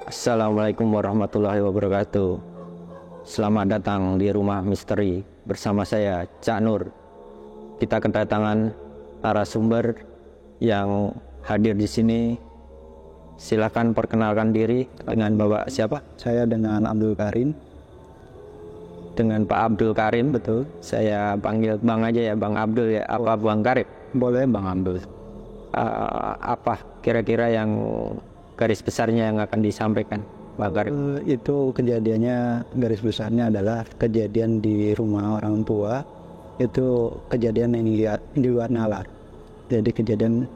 Assalamualaikum warahmatullahi wabarakatuh. Selamat datang di Rumah Misteri bersama saya, Cak Nur. Kita kedatangan narasumber yang hadir di sini. Silakan perkenalkan diri dengan Bapak siapa? Saya dengan Abdul Karim. Dengan Pak Abdul Karim. Betul. Saya panggil Bang aja ya, Bang Abdul ya. Apa Bang Karim? Boleh Bang Abdul. Apa kira-kira yang garis besarnya yang akan disampaikan, Bang Karim? Itu kejadiannya, garis besarnya adalah kejadian di rumah orang tua. Itu kejadian yang lihat di luar nalar. Jadi kejadian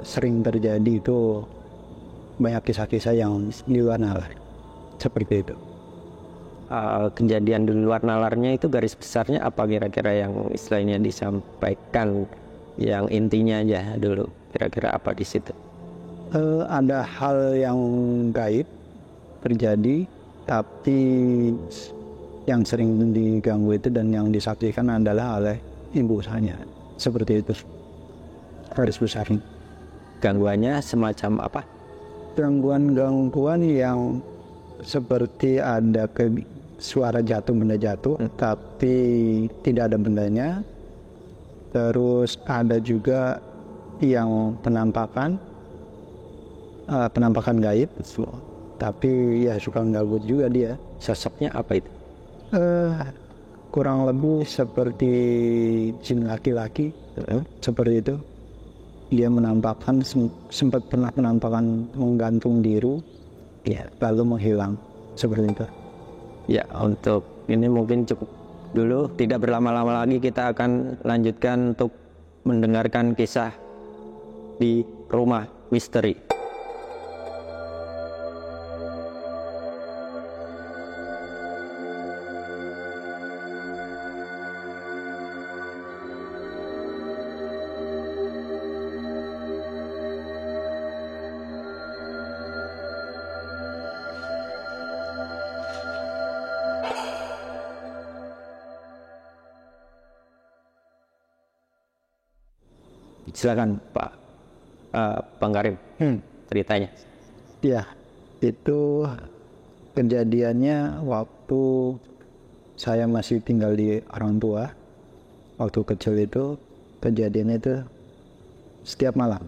sering terjadi itu, banyak kisah-kisah yang di luar nalar. Seperti itu. Kejadian di luar nalarnya itu garis besarnya apa kira-kira yang istilahnya disampaikan, yang intinya aja dulu, kira-kira apa di situ? Ada hal yang gaib terjadi, tapi yang sering diganggu itu dan yang disaksikan adalah oleh ibu saya. Seperti itu garis besarnya. Gangguannya semacam apa? Gangguan-gangguan yang seperti ada suara jatuh, benda jatuh, tapi tidak ada bendanya. Terus ada juga yang penampakan gaib, tapi ya suka ganggu juga dia. Sosoknya apa itu? Kurang lebih seperti jin laki-laki, seperti itu. Dia menampakkan, sempat pernah menampakkan menggantung diri, ya, lalu menghilang, seperti itu. Ya, untuk ini mungkin cukup dulu, tidak berlama-lama lagi kita akan lanjutkan untuk mendengarkan kisah di Rumah Misteri. Silakan Pak Bang Karim, ceritanya. Ya, itu kejadiannya waktu saya masih tinggal di orang tua. Waktu kecil itu kejadiannya itu setiap malam.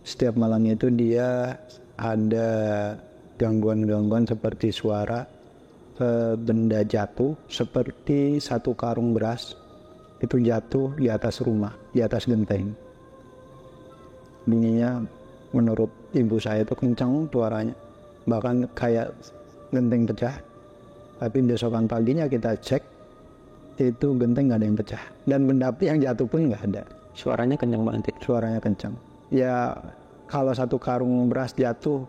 Setiap malam itu dia ada gangguan-gangguan seperti suara benda jatuh, seperti satu karung beras itu jatuh di atas rumah, di atas genteng. Bunyinya menurut ibu saya itu kencang suaranya, bahkan kayak genteng pecah. Tapi besokan paginya kita cek, itu genteng nggak ada yang pecah, dan benda api yang jatuh pun nggak ada. Suaranya kencang banget. Suaranya kencang. Ya kalau satu karung beras jatuh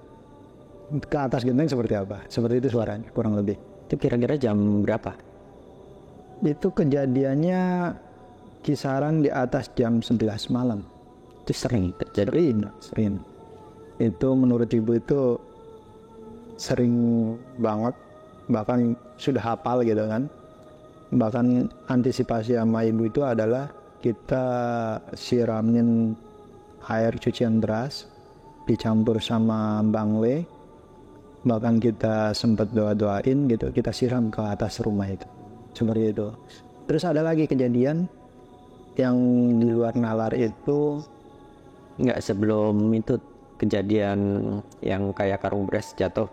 ke atas genteng seperti apa? Seperti itu suaranya kurang lebih. Itu kira-kira jam berapa? Itu kejadiannya kisaran di atas jam 11 malam. Itu sering terjadi? Sering. Itu menurut ibu itu sering banget, bahkan sudah hafal gitu kan. Bahkan antisipasi sama ibu itu adalah kita siramin air cucian beras dicampur sama bangle, bahkan kita sempat doa-doain gitu, kita siram ke atas rumah itu, seperti itu. Terus ada lagi kejadian yang di luar nalar itu. Nggak, sebelum itu kejadian yang kayak karung beras jatuh,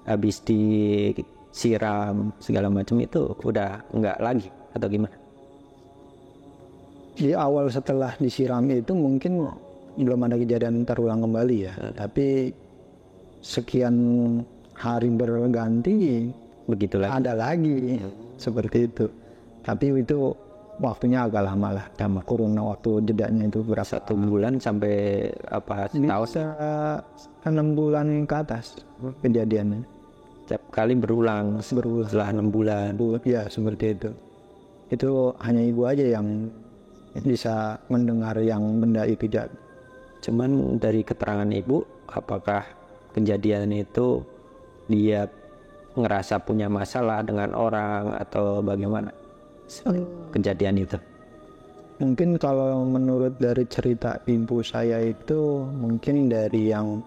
habis disiram segala macam itu udah nggak lagi atau gimana? Di awal setelah disiram itu mungkin belum ada kejadian terulang kembali ya, tapi sekian hari berganti Begitu lagi. ada lagi, seperti itu. Tapi itu waktunya agak lama lah, kurun waktu jedanya itu berapa? 1 bulan sampai apa tahun? Bisa 6 bulan ke atas kejadiannya. Setiap kali berulang setelah 6 bulan. Ya seperti itu. Itu hanya ibu aja yang bisa mendengar yang benda itu jatuh. Cuman dari keterangan ibu, apakah kejadian itu dia ngerasa punya masalah dengan orang atau bagaimana kejadian itu? Mungkin kalau menurut dari cerita ibu saya itu mungkin dari yang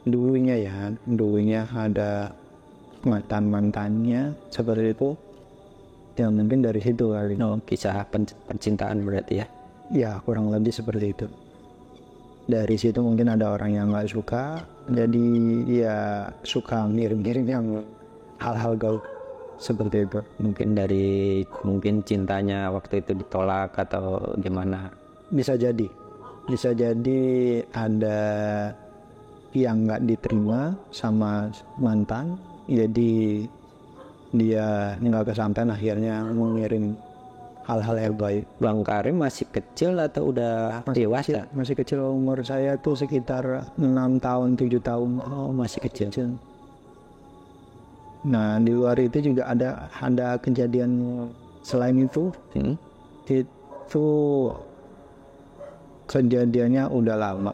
dulunya ada mantannya seperti itu. Ya mungkin dari situ kali. Kisah percintaan berarti ya. Ya kurang lebih seperti itu. Dari situ mungkin ada orang yang nggak suka, jadi ya suka ngirim-ngirim yang hal-hal gaul seperti itu. Mungkin cintanya waktu itu ditolak atau gimana. Bisa jadi ada yang nggak diterima sama mantan, jadi dia nggak kesampaian, akhirnya mengirim hal-hal yang baik. Bang Karim masih kecil atau udah dewasa? Masih kecil, umur saya tuh sekitar 6 tahun 7 tahun. Oh, masih kecil. Nah di luar itu juga ada kejadian selain itu. Itu kejadiannya udah lama.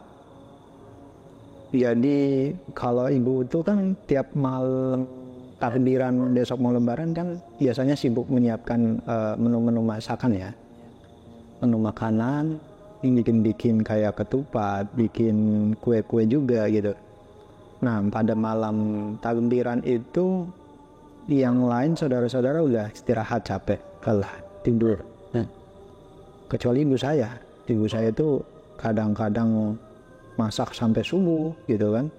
Jadi kalau ibu itu kan tiap malam takbiran besok mau lebaran kan biasanya sibuk menyiapkan menu-menu masakan ya. Menu makanan, bikin kayak ketupat, bikin kue-kue juga gitu. Nah pada malam takbiran itu yang lain saudara-saudara udah istirahat capek, kalah tidur. Kecuali ibu saya itu kadang-kadang masak sampai subuh gitu kan.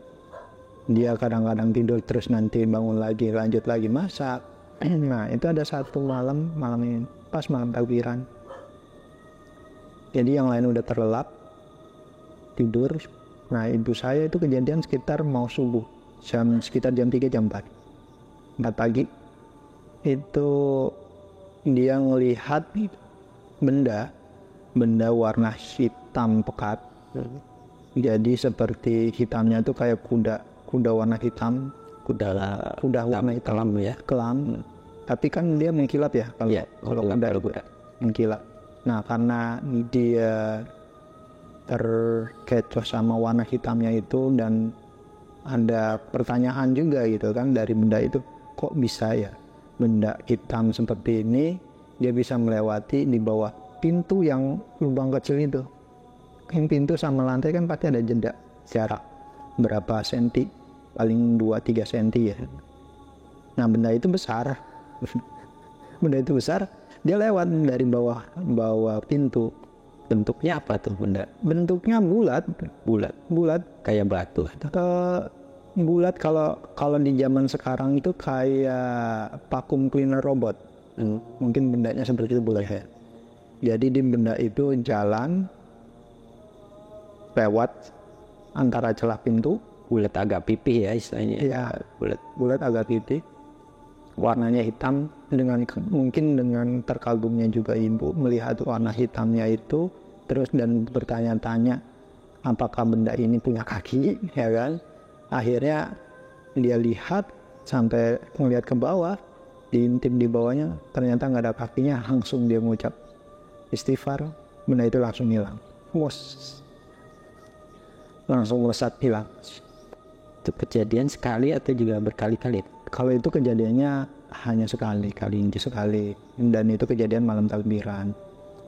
Dia kadang-kadang tidur terus nanti bangun lagi lanjut lagi masak. Nah itu ada satu malam ini pas malam takbiran, jadi yang lain udah terlelap tidur. Nah ibu saya itu kejadian sekitar mau subuh, sekitar jam 3 jam 4 pagi itu dia ngelihat benda warna hitam pekat. Jadi seperti hitamnya itu kayak kuda warna hitam, kuda warna hitam kelam. Tapi kan dia mengkilap ya kalau kuda mengkilap. Nah karena dia terkecoh sama warna hitamnya itu dan ada pertanyaan juga gitu kan dari benda itu, kok bisa ya benda hitam seperti ini dia bisa melewati di bawah pintu yang lubang kecil itu. Yang pintu sama lantai kan pasti ada jeda jarak berapa senti, paling 2-3 senti ya. Nah benda itu besar dia lewat dari bawah pintu. Bentuknya apa tuh benda? Bentuknya bulat Kayak batu. Bulat kalau di zaman sekarang itu kayak vacuum cleaner robot. Mungkin bendanya seperti itu bulat ya. Jadi di benda itu jalan lewat antara celah pintu, bulat agak pipih ya istilahnya. Iya, bulat agak pipih. Warnanya hitam, mungkin dengan terkagumnya juga ibu melihat warna hitamnya itu, terus dan bertanya-tanya apakah benda ini punya kaki, ya kan? Akhirnya dia lihat sampai melihat ke bawah, diintip di bawahnya, ternyata nggak ada kakinya, langsung dia mengucap istighfar, benda itu langsung hilang. Langsung melesat hilang. Itu kejadian sekali atau juga berkali-kali? Kalau itu kejadiannya hanya sekali dan itu kejadian malam takbiran.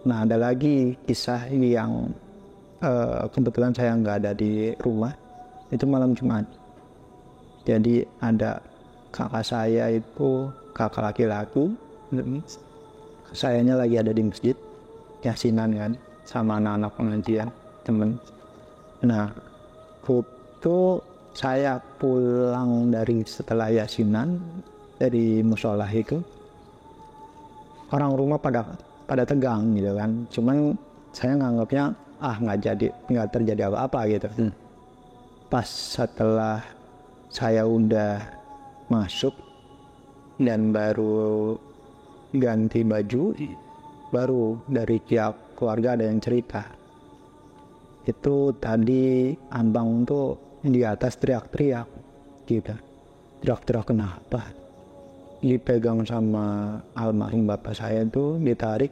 Nah ada lagi kisah yang kebetulan saya nggak ada di rumah, itu malam Jumat. Jadi ada kakak saya itu kakak laki-laki, sayanya lagi ada di masjid yasinan kan sama anak-anak pengajian temen. Nah itu saya pulang dari setelah yasinan dari musola itu, orang rumah pada tegang gitu kan. Cuman saya nganggapnya nggak terjadi apa-apa gitu. Pas setelah saya udah masuk dan baru ganti baju, baru dari pihak keluarga ada yang cerita. Itu tadi abang tuh di atas teriak-teriak gitu. Teriak-teriak kenapa? Dipegang sama almarhum bapak saya tuh, ditarik,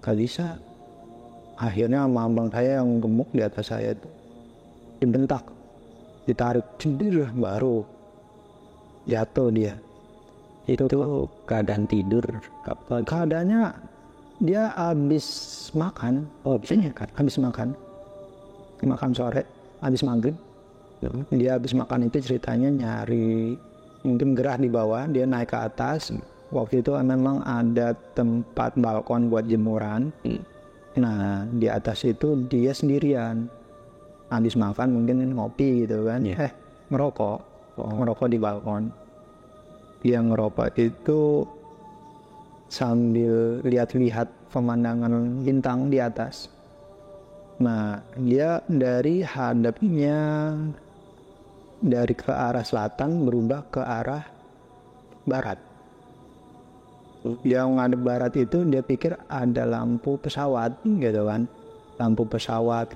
gak bisa. Akhirnya sama abang saya yang gemuk di atas saya tuh dibentak, ditarik, cender, baru jatuh dia. Itu keadaan tidur? Keadaannya dia habis makan. Habis makan sore, habis maghrib Dia habis makan itu ceritanya nyari mungkin gerah di bawah, dia naik ke atas. Waktu itu memang ada tempat balkon buat jemuran. Nah di atas itu dia sendirian. Habis makan mungkin ngopi gitu kan. Ngerokok di balkon. Dia ngerokok itu sambil lihat-lihat pemandangan bintang di atas. Nah dia dari hadapnya dari ke arah selatan berubah ke arah barat. Yang ngadep barat itu dia pikir ada lampu pesawat gitu kan, lampu pesawat,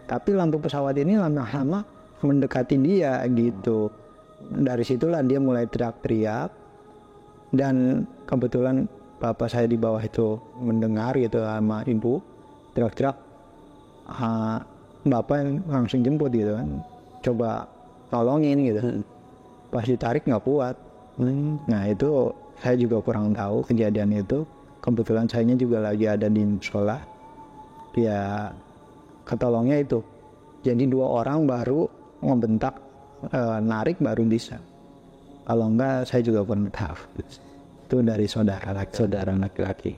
tapi lampu pesawat ini lama-lama mendekati dia gitu. Dari situlah dia mulai teriak-teriak, dan kebetulan bapak saya di bawah itu mendengar gitu sama ibu teriak-teriak. Bapak langsung jemput gitu kan, coba tolongin gitu. Pas ditarik nggak kuat. Nah itu saya juga kurang tahu kejadian itu. Kebetulan saya juga lagi ada di sekolah. Ya ketolongnya itu. Jadi 2 orang baru ngebentak, narik baru bisa. Kalau enggak saya juga kurang tahu. Itu dari saudara laki-laki.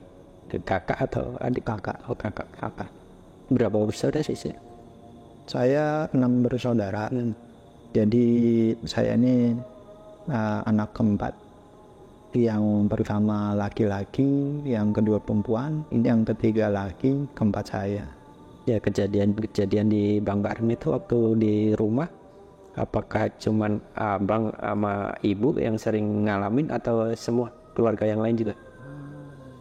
Kakak atau adik? Kakak. Oh kakak. Berapa bersaudara sih? Saya 6 bersaudara. Jadi saya ini anak keempat. Yang pertama laki-laki, yang kedua perempuan, yang ketiga laki, keempat saya. Ya kejadian di Bang Baran itu waktu di rumah, apakah cuman abang sama ibu yang sering ngalamin atau semua keluarga yang lain juga?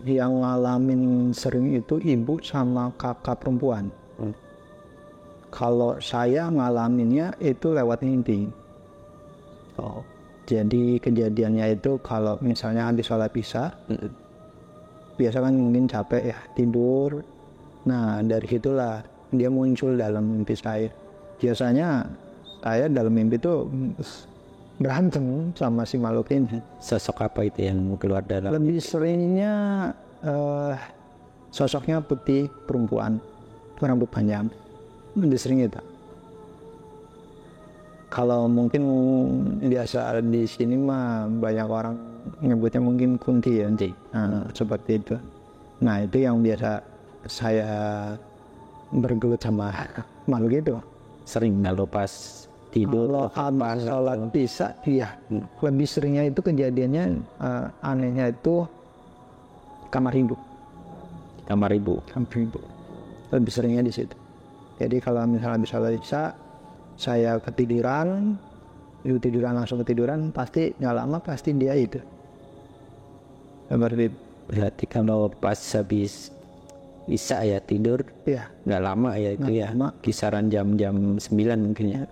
Yang ngalamin sering itu ibu sama kakak perempuan. Kalau saya ngalaminnya itu lewat mimpi. Jadi kejadiannya itu kalau misalnya habis sholat isya, biasa kan mungkin capek ya tidur. Nah dari situlah dia muncul dalam mimpi saya. Biasanya saya dalam mimpi itu berantem sama si makhluk ini. Sosok apa itu yang keluar dalam? Lebih seringnya sosoknya putih, perempuan, rambut panjang. Lebih sering itu. Kalau mungkin biasa di sini mah banyak orang nyebutnya mungkin kunti ya, seperti itu. Nah itu yang biasa saya bergelut sama makhluk itu. Sering kalau pas tidur? Kalau sholat isya, iya. Lebih seringnya itu kejadiannya anehnya itu kamar ibu. Lebih seringnya di situ. Jadi kalau misalnya habis sholat isya, saya ketiduran, langsung ketiduran, pasti nggak lama pasti dia itu. Berarti kalau pas habis isya ya tidur, ya nggak lama ya itu ya, kisaran jam 9 mungkin ya.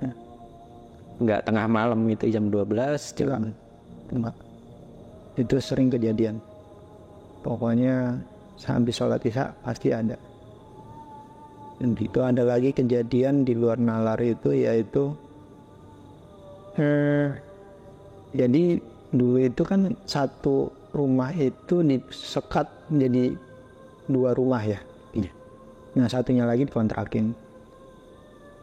Nggak tengah malam itu jam 12 jam. Itu sering kejadian. Pokoknya habis sholat isya pasti ada. Dan itu ada lagi kejadian di luar nalar itu, yaitu jadi dulu itu kan satu rumah itu disekat menjadi 2 rumah ya. Nah satunya lagi dikontrakin.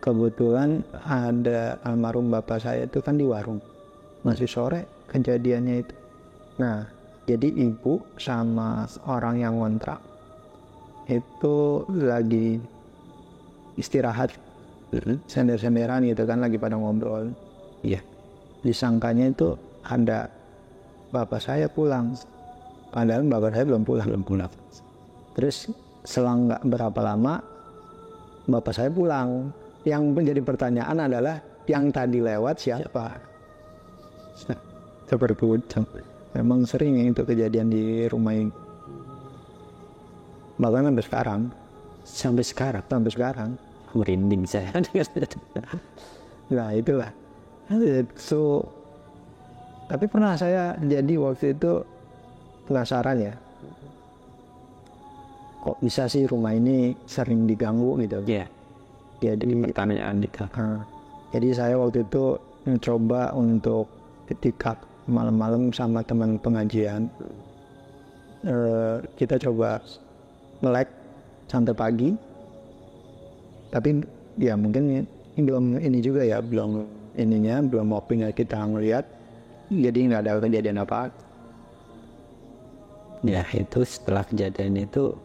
Kebetulan ada almarhum bapak saya itu kan di warung, masih sore kejadiannya itu. Nah jadi ibu sama orang yang ngontrak itu lagi istirahat, sender-senderan gitu kan, lagi pada ngobrol. Iya. Disangkanya itu ada bapak saya pulang, padahal bapak saya belum pulang. Terus selang nggak berapa lama bapak saya pulang. Yang menjadi pertanyaan adalah yang tadi lewat siapa? Seperti itu. Memang sering itu kejadian di rumah ini. Bahkan sampai sekarang merinding saya. Nah itulah. So, tapi pernah saya jadi waktu itu penasaran ya, kok bisa sih rumah ini sering diganggu gitu. Iya. Jadi pertanyaan jadi saya waktu itu mencoba untuk ketika malam-malam sama teman pengajian, kita coba melek sampai pagi, tapi ya mungkin belum ini juga ya, belum mapping kita ngelihat, jadi nggak ada kejadian apa. Ya itu setelah kejadian itu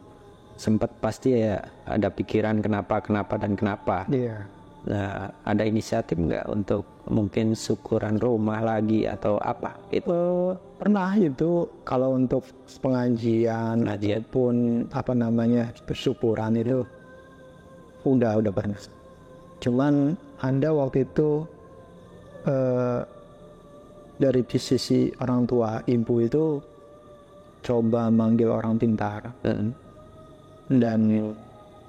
sempat pasti ya ada pikiran kenapa dan kenapa. Iya. Nah, ada inisiatif nggak untuk mungkin syukuran rumah lagi atau apa itu? Pernah itu kalau untuk pengajian pun apa namanya bersyukuran itu udah pernah. Cuman ada waktu itu dari sisi orang tua, ibu itu coba manggil orang pintar. Dan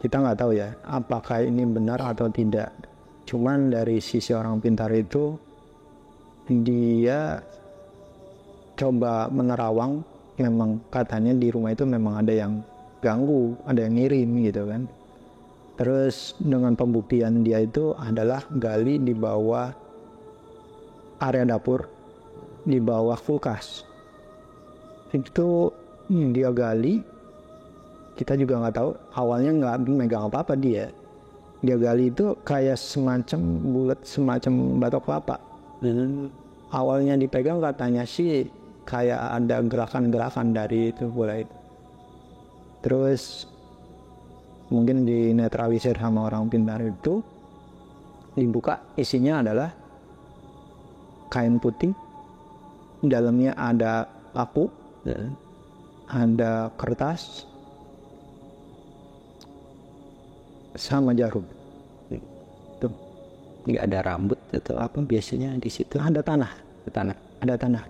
kita nggak tahu ya apakah ini benar atau tidak. Cuman dari sisi orang pintar itu dia coba menerawang, memang katanya di rumah itu memang ada yang ganggu, ada yang ngirim gitu kan. Terus dengan pembuktian dia itu adalah gali di bawah area dapur, di bawah kulkas. Itu dia gali, kita juga nggak tahu, awalnya nggak megang apa-apa dia gali itu kayak semacam bulat, semacam batok kelapa. Awalnya dipegang katanya sih kayak ada gerakan-gerakan dari itu bola itu. Terus mungkin dinetralisir sama orang pintar itu, dibuka, isinya adalah kain putih, dalamnya ada paku, ada kertas, sama jarum. Tuh, nggak ada rambut atau apa biasanya di situ? Ada tanah.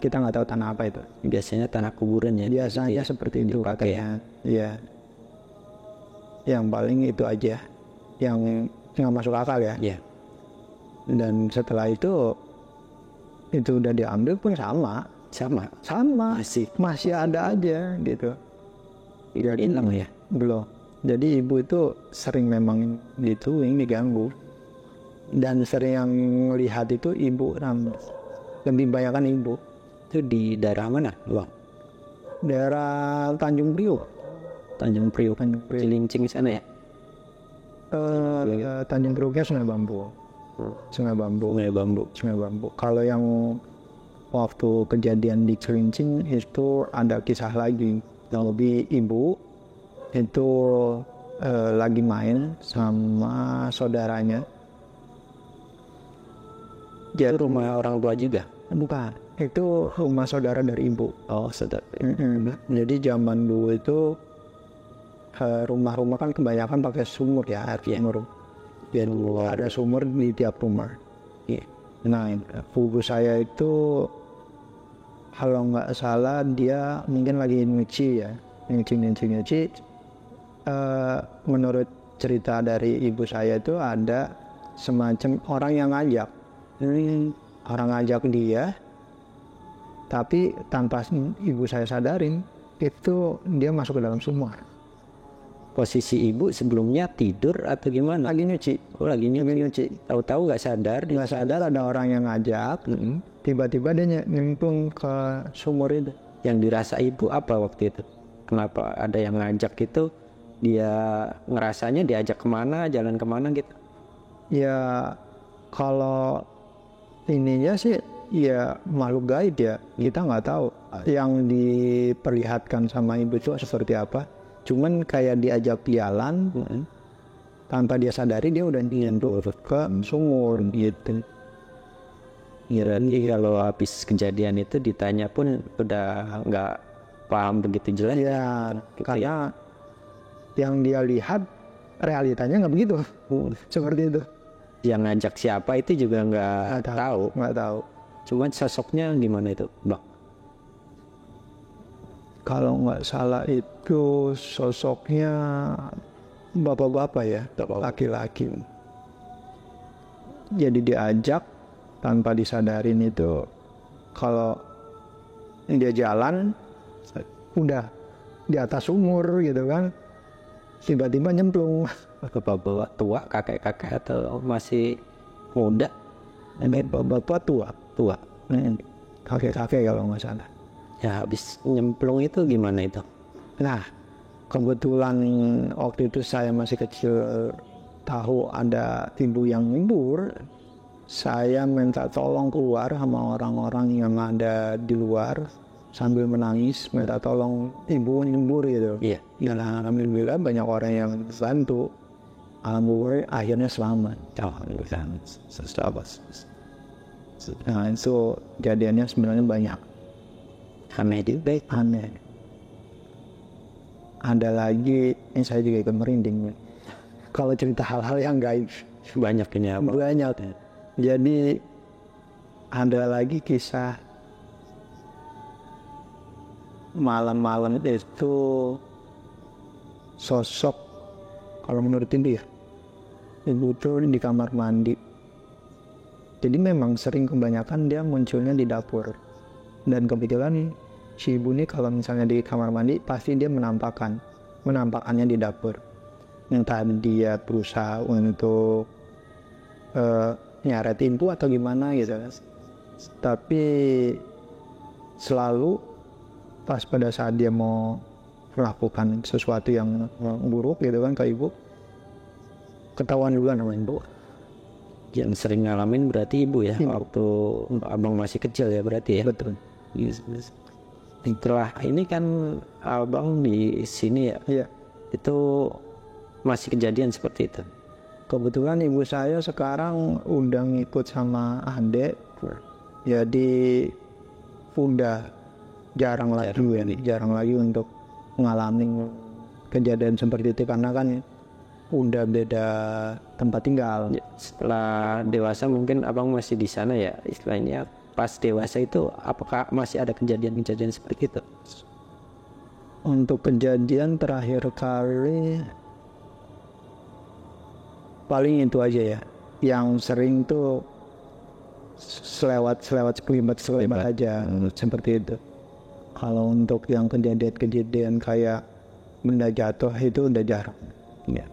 Kita nggak tahu tanah apa itu. Biasanya tanah kuburan ya. Biasanya seperti itu katanya. Iya. Yang paling itu aja yang nggak masuk akal ya. Iya. Dan setelah itu udah diambil pun sama. Masih ada aja gitu. Tidak hilang ya? Belum. Jadi ibu itu sering memang diganggu, dan sering yang lihat itu ibu, lebih banyak kan ibu. Itu di daerah mana, Bang? Daerah Tanjung Priok. Cilincing sana ya? Tanjung Prioknya Sungai Bambu. Sungai Bambu. Kalau yang waktu kejadian di Cilincing itu ada kisah lagi. Yang lebih ibu itu lagi main sama saudaranya. Jadi rumah orang tua juga? Bukan, itu rumah saudara dari ibu. Oh, saudara. Jadi zaman dulu itu rumah-rumah kan kebanyakan pakai sumur ya, air sumur. Biar ada sumur di tiap rumah. Nah, ibu saya itu kalau nggak salah dia mungkin lagi nyuci. Menurut cerita dari ibu saya itu ada semacam orang yang ngajak dia, tapi tanpa ibu saya sadarin itu dia masuk ke dalam sumur. Posisi ibu sebelumnya tidur atau gimana? Lagi nyuci. Tahu-tahu nggak sadar ada orang yang ngajak. Tiba-tiba dia nyemplung ke sumur itu. Yang dirasa ibu apa waktu itu? Kenapa ada yang ngajak itu? Dia ngerasanya diajak kemana, jalan kemana gitu? Ya kalau ininya sih ya makhluk gaib ya, kita nggak tahu yang diperlihatkan sama ibu itu seperti apa. Cuman kayak diajak jalan, tanpa dia sadari dia udah nyemplung ke sumur gitu. Jadi kalau habis kejadian itu ditanya pun udah nggak paham begitu jelas. Ya, karena yang dia lihat realitanya nggak begitu. Seperti itu. Yang ngajak siapa itu juga nggak tahu. Cuman sosoknya gimana itu, Bang? Kalau nggak salah itu sosoknya bapak-bapak ya, laki-laki. Jadi diajak tanpa disadarin itu, kalau dia jalan udah di atas sumur gitu kan, tiba-tiba nyemplung. Bapak-bapak tua, kakek-kakek atau masih muda? Bapak tua. Kakek-kakek kalau nggak salah. Ya habis nyemplung itu gimana itu? Nah kebetulan waktu itu saya masih kecil tahu ada ibu yang nyembur, saya minta tolong keluar sama orang-orang yang ada di luar sambil menangis, minta tolong ibu nyembur gitu. Iya. Dan alhamdulillah banyak orang yang bantu. Alhamdulillah akhirnya selamat. Nah itu kejadiannya sebenarnya banyak. Aneh juga. Aneh. Ada lagi yang saya juga ikut merinding. Kalau cerita hal-hal yang gaib Banyak ini apa? banyak. Jadi ada lagi kisah malam-malam itu sosok, kalau menurut ini ya, ibu tuh di kamar mandi. Jadi memang sering kebanyakan dia munculnya di dapur. Dan kebetulan si ibu ini kalau misalnya di kamar mandi pasti dia menampakannya di dapur. Entah dia berusaha untuk nyaret info atau gimana gitu kan. Tapi selalu pas pada saat dia mau melakukan sesuatu yang buruk gitu kan ke ibu, ketahuan duluan sama ibu. Yang sering ngalamin berarti ibu ya, Ibu. waktu abang masih kecil ya berarti ya. Betul. Setelah ini kan abang di sini ya, Iya. itu masih kejadian seperti itu. Kebetulan ibu saya sekarang udah ngikut sama adik, jadi udah jarang lagi untuk mengalami kejadian seperti itu karena kan udah beda tempat tinggal. Ya, setelah dewasa mungkin abang masih di sana ya, istilahnya pas dewasa itu apakah masih ada kejadian-kejadian seperti itu? Untuk kejadian terakhir kali paling itu aja ya, yang sering tuh selewat sekelibat aja seperti itu. Kalau untuk yang kejadian kayak benda jatuh itu udah jarang. Ya.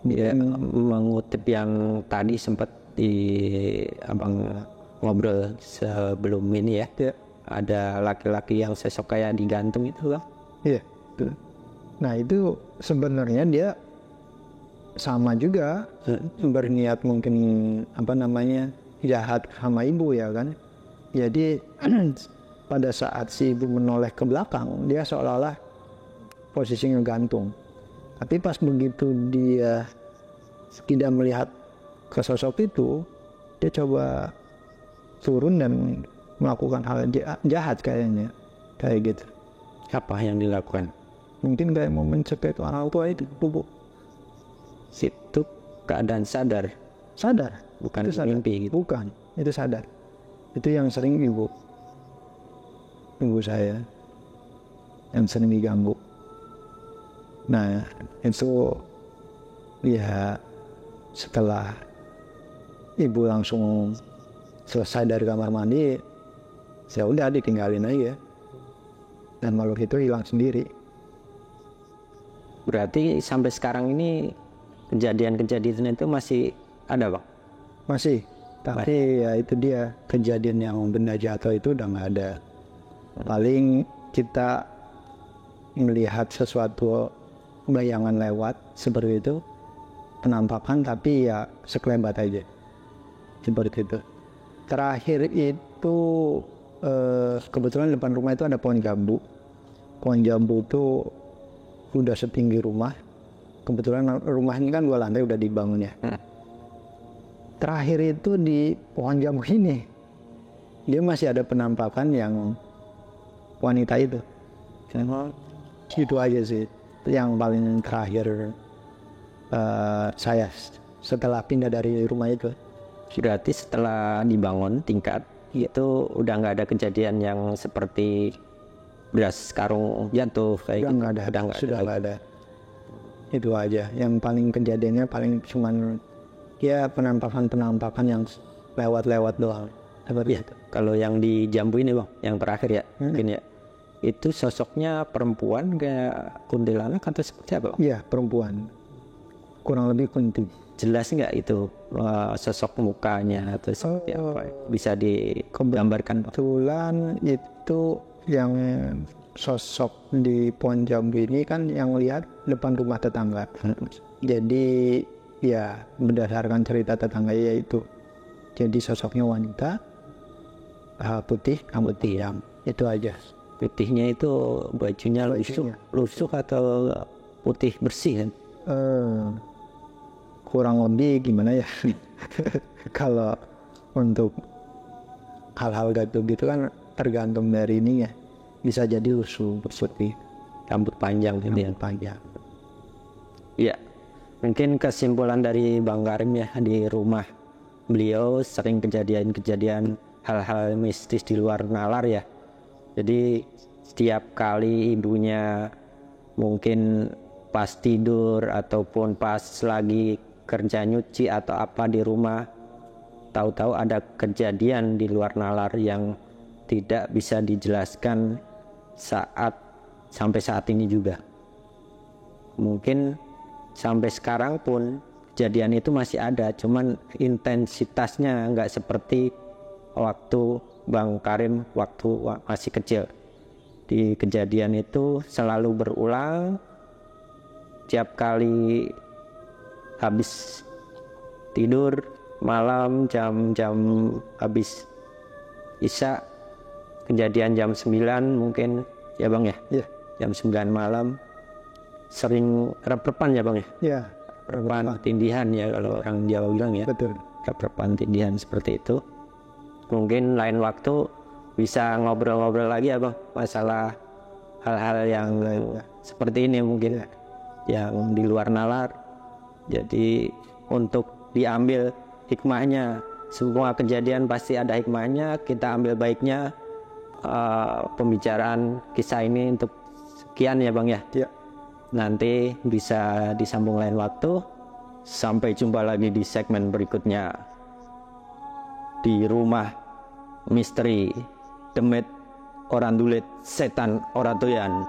Dia mengutip yang tadi sempat di abang ngobrol sebelum ini ya. Ya. Ada laki-laki yang sosok kayak digantung itu kan? Iya. Betul. Nah itu sebenarnya dia sama juga berniat mungkin jahat sama ibu ya kan. Jadi pada saat si ibu menoleh ke belakang, dia seolah-olah posisinya gantung. Tapi pas begitu dia tidak melihat ke sosok itu, dia coba turun dan melakukan hal jahat kayaknya, kayak gitu. Apa yang dilakukan? Mungkin kayak mau mencekik orang tua itu, Bu. Situ keadaan sadar, bukan Itu sadar. mimpi gitu. Bukan, itu sadar. Itu yang sering ibu saya yang sering diganggu. Nah itu ya setelah ibu langsung selesai dari kamar mandi, saya udah ditinggalin aja dan makhluk itu hilang sendiri. Berarti sampai sekarang ini kejadian-kejadian itu masih ada bang? Masih, tapi ya itu dia, kejadian yang benda jatuh itu udah nggak ada. Paling kita melihat sesuatu bayangan lewat seperti itu, penampakan, tapi ya sekelebat aja seperti itu. Terakhir itu kebetulan depan rumah itu ada pohon jambu. Pohon jambu itu udah setinggi rumah. Kebetulan rumah ini kan 2 lantai udah dibangun ya. Terakhir itu di pohon jambu ini, dia masih ada penampakan yang wanita itu. Itu aja sih yang paling terakhir saya setelah pindah dari rumah itu. Berarti setelah dibangun tingkat itu udah nggak ada kejadian yang seperti beras karung jatuh kayak gitu. Sudah nggak ada. Itu aja. Yang paling kejadiannya paling cuman ya penampakan yang lewat doang. Seperti itu. Kalau yang di jambu ini bang, yang terakhir ya, mungkin ya, itu sosoknya perempuan kayak kuntilanak atau seperti apa bang? Iya, perempuan. Kurang lebih kunti. Jelas nggak itu sosok mukanya atau seperti apa? Bisa digambarkan bang? Kebetulan itu yang sosok di pohon jambu ini kan yang lihat depan rumah tetangga. Jadi ya berdasarkan cerita tetangga yaitu, jadi sosoknya wanita, putih, rambut hitam, itu aja. Putihnya itu bajunya lusuh atau putih bersih kan? Kurang lebih gimana ya? Kalau untuk hal-hal gitu kan tergantung dari ini ya. Bisa jadi lusuh, putih, Rambut panjang gitu ya. rambut panjang. Iya, mungkin kesimpulan dari Bang Karim ya, di rumah beliau sering kejadian-kejadian hal-hal mistis di luar nalar ya. Jadi setiap kali ibunya mungkin pas tidur ataupun pas lagi kerja nyuci atau apa di rumah, tahu-tahu ada kejadian di luar nalar yang tidak bisa dijelaskan sampai saat ini juga. Mungkin sampai sekarang pun kejadian itu masih ada, cuman intensitasnya nggak seperti waktu Bang Karim waktu masih kecil. Di kejadian itu selalu berulang, tiap kali habis tidur malam, jam habis Isya, kejadian jam 9 mungkin ya Bang ya. Iya. Jam 9 malam sering rep-repan ya Bang ya. Iya. Rep-repan tindihan ya kalau orang Jawa bilang ya. Betul. Rep-repan tindihan seperti itu. Mungkin lain waktu bisa ngobrol-ngobrol lagi ya Bang, masalah hal-hal yang seperti ini mungkin yang di luar nalar. Jadi untuk diambil hikmahnya, semua kejadian pasti ada hikmahnya, kita ambil baiknya. Pembicaraan kisah ini untuk sekian ya Bang ya. Iya. Nanti bisa disambung lain waktu. Sampai jumpa lagi di segmen berikutnya di Rumah Misteri, Demit Orang Dulit, Setan Orang Doyan.